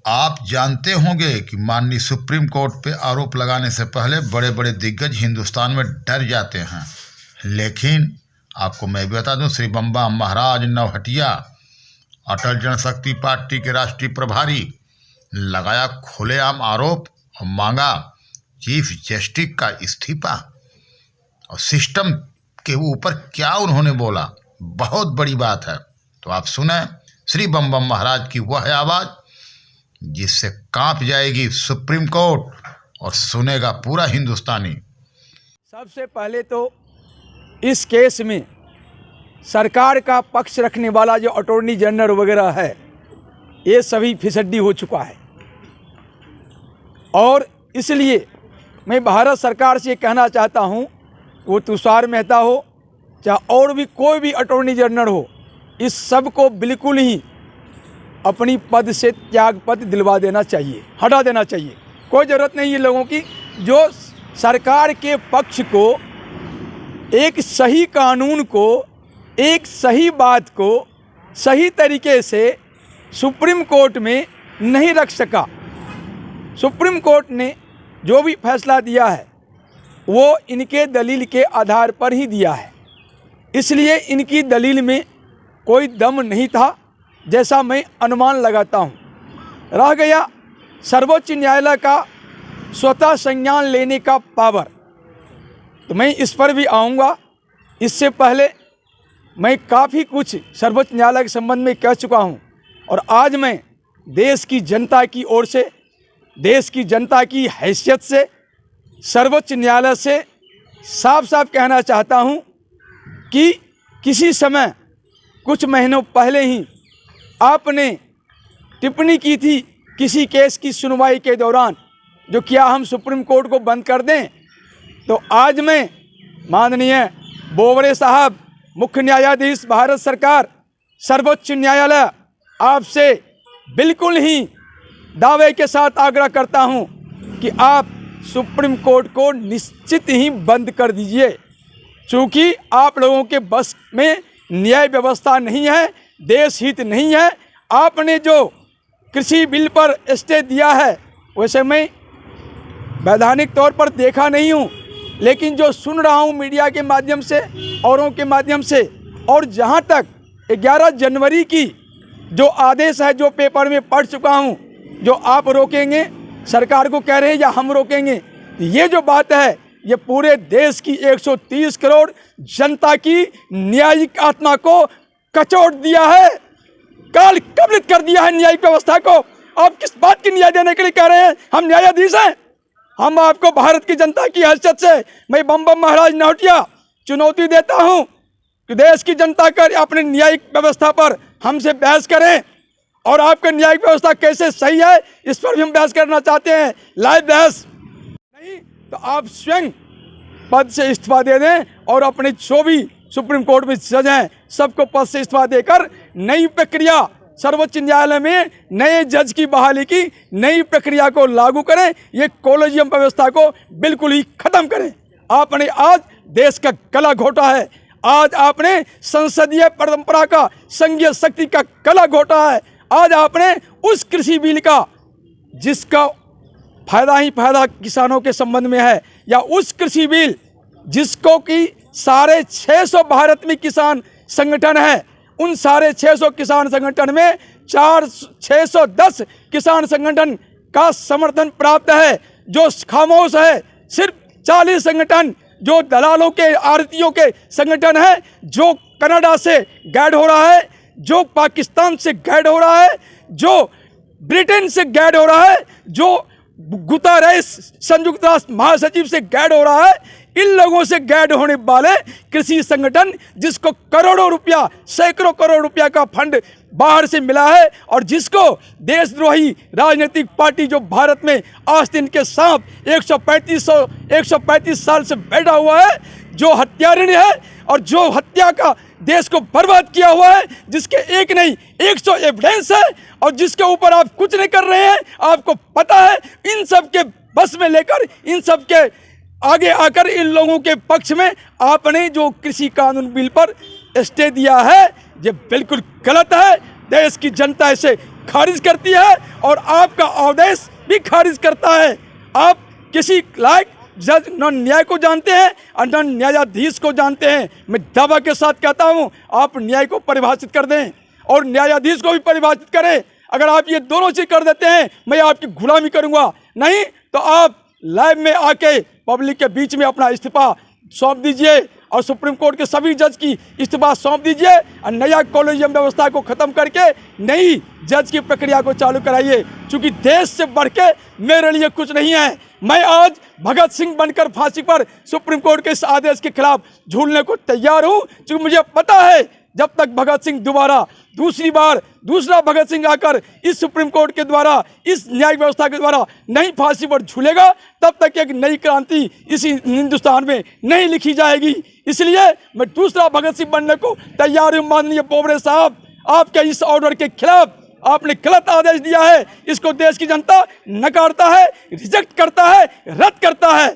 आप जानते होंगे कि माननीय सुप्रीम कोर्ट पे आरोप लगाने से पहले बड़े बड़े दिग्गज हिंदुस्तान में डर जाते हैं, लेकिन आपको मैं भी बता दूं, श्री बम्बा महाराज नौहटिया, अटल जनशक्ति पार्टी के राष्ट्रीय प्रभारी, लगाया खुलेआम आरोप और मांगा चीफ जस्टिस का इस्तीफा। और सिस्टम के ऊपर क्या उन्होंने बोला, बहुत बड़ी बात है। तो आप सुने श्री बम्बम महाराज की वह आवाज़ जिससे कांप जाएगी सुप्रीम कोर्ट और सुनेगा पूरा हिंदुस्तानी। सबसे पहले तो इस केस में सरकार का पक्ष रखने वाला जो अटॉर्नी जनरल वगैरह है, ये सभी फिसड्डी हो चुका है। और इसलिए मैं भारत सरकार से कहना चाहता हूँ, वो तुषार मेहता हो चाहे और भी कोई भी अटॉर्नी जनरल हो, इस सब को बिल्कुल ही अपनी पद से त्याग पद दिलवा देना चाहिए, हटा देना चाहिए। कोई ज़रूरत नहीं है लोगों की जो सरकार के पक्ष को, एक सही कानून को, एक सही बात को सही तरीके से सुप्रीम कोर्ट में नहीं रख सका। सुप्रीम कोर्ट ने जो भी फैसला दिया है वो इनके दलील के आधार पर ही दिया है, इसलिए इनकी दलील में कोई दम नहीं था, जैसा मैं अनुमान लगाता हूँ। रह गया सर्वोच्च न्यायालय का स्वतः संज्ञान लेने का पावर, तो मैं इस पर भी आऊँगा। इससे पहले मैं काफ़ी कुछ सर्वोच्च न्यायालय के संबंध में कह चुका हूँ, और आज मैं देश की जनता की ओर से, देश की जनता की हैसियत से सर्वोच्च न्यायालय से साफ साफ कहना चाहता हूँ कि किसी समय कुछ महीनों पहले ही आपने टिप्पणी की थी किसी केस की सुनवाई के दौरान, जो क्या हम सुप्रीम कोर्ट को बंद कर दें। तो आज मैं माननीय बोबड़े साहब, मुख्य न्यायाधीश भारत सरकार, सर्वोच्च न्यायालय, आपसे बिल्कुल ही दावे के साथ आग्रह करता हूं कि आप सुप्रीम कोर्ट को निश्चित ही बंद कर दीजिए, क्योंकि आप लोगों के बस में न्याय व्यवस्था नहीं है, देश हित नहीं है। आपने जो कृषि बिल पर स्टे दिया है, वैसे मैं वैधानिक तौर पर देखा नहीं हूँ, लेकिन जो सुन रहा हूँ मीडिया के माध्यम से, औरों के माध्यम से, और जहाँ तक 11 जनवरी की जो आदेश है, जो पेपर में पढ़ चुका हूँ, जो आप रोकेंगे, सरकार को कह रहे हैं या हम रोकेंगे, ये जो बात है ये पूरे देश की 130 करोड़ जनता की न्यायिक आत्मा को कचोट दिया है, काल कबलित कर दिया है न्यायिक व्यवस्था को। आप किस बात की न्याय देने के लिए कह रहे हैं? हम न्यायाधीश हैं। हम आपको भारत की जनता की हैसियत से मैं बम्बम महाराज नौहटिया चुनौती देता हूं कि देश की जनता कर अपने न्यायिक व्यवस्था पर हमसे बहस करें, और आपका न्यायिक व्यवस्था कैसे सही है इस पर भी हम बहस करना चाहते हैं, लाइव बहस। नहीं तो आप स्वयं पद से इस्तीफा दे दें और अपने जो भी सुप्रीम कोर्ट में जज हैं सबको पद से इस्तीफा देकर नई प्रक्रिया सर्वोच्च न्यायालय में नए जज की बहाली की नई प्रक्रिया को लागू करें, ये कॉलेजियम व्यवस्था को बिल्कुल ही खत्म करें। आपने आज देश का गला घोटा है, आज आपने संसदीय परंपरा का, संघीय शक्ति का गला घोटा है। आज आपने उस कृषि बिल का, जिसका फायदा ही फायदा किसानों के संबंध में है, या उस कृषि बिल जिसको कि 650 भारत में किसान संगठन है, उन 650 किसान संगठन में 610 किसान संगठन का समर्थन प्राप्त है, जो खामोश है। सिर्फ 40 संगठन जो दलालों के, आड़तियों के संगठन है, जो कनाडा से गाइड हो रहा है, जो पाकिस्तान से गाइड हो रहा है, जो ब्रिटेन से गाइड हो रहा है, जो गुतरेस संयुक्त राष्ट्र महासचिव से गाइड हो रहा है, इन लोगों से गाइड होने वाले कृषि संगठन, जिसको करोड़ों रुपया, सैकड़ों करोड़ रुपया का फंड बाहर से मिला है, और जिसको देशद्रोही राजनीतिक पार्टी जो भारत में आस्तीन के सांप 135 साल से बैठा हुआ है, जो हत्यारिणी है और जो हत्या का देश को बर्बाद किया हुआ है, जिसके एक नहीं 100 एविडेंस है, और जिसके ऊपर आप कुछ नहीं कर रहे हैं, आपको पता है। इन सब के बस में लेकर, इन सब के आगे आकर इन लोगों के पक्ष में आपने जो कृषि कानून बिल पर स्टे दिया है, ये बिल्कुल गलत है। देश की जनता इसे खारिज करती है और आपका आदेश भी खारिज करता है। आप किसी लायक जज न न्याय को जानते हैं और न न्यायाधीश को जानते हैं। मैं दावा के साथ कहता हूं, आप न्याय को परिभाषित कर दें और न्यायाधीश को भी परिभाषित करें। अगर आप ये दोनों चीज़ कर देते हैं, मैं आपकी गुलामी करूंगा। नहीं तो आप लाइव में आके पब्लिक के बीच में अपना इस्तीफा सौंप दीजिए और सुप्रीम कोर्ट के सभी जज की इस्तीफा सौंप दीजिए और नया कॉलेजियम व्यवस्था को ख़त्म करके नई जज की प्रक्रिया को चालू कराइए। क्योंकि देश से बढ़ के मेरे लिए कुछ नहीं है। मैं आज भगत सिंह बनकर फांसी पर सुप्रीम कोर्ट के इस आदेश के खिलाफ झूलने को तैयार हूँ, क्योंकि मुझे पता है जब तक भगत सिंह दोबारा दूसरा भगत सिंह आकर इस सुप्रीम कोर्ट के द्वारा, इस न्यायिक व्यवस्था के द्वारा नहीं फांसी पर झूलेगा, तब तक एक नई क्रांति इसी हिंदुस्तान में नहीं लिखी जाएगी। इसलिए मैं दूसरा भगत सिंह बनने को तैयार हूँ। माननीय बोबड़े साहब, आपके इस ऑर्डर के खिलाफ आपने गलत आदेश दिया है, इसको देश की जनता नकारता है, रिजेक्ट करता है, रद्द करता है।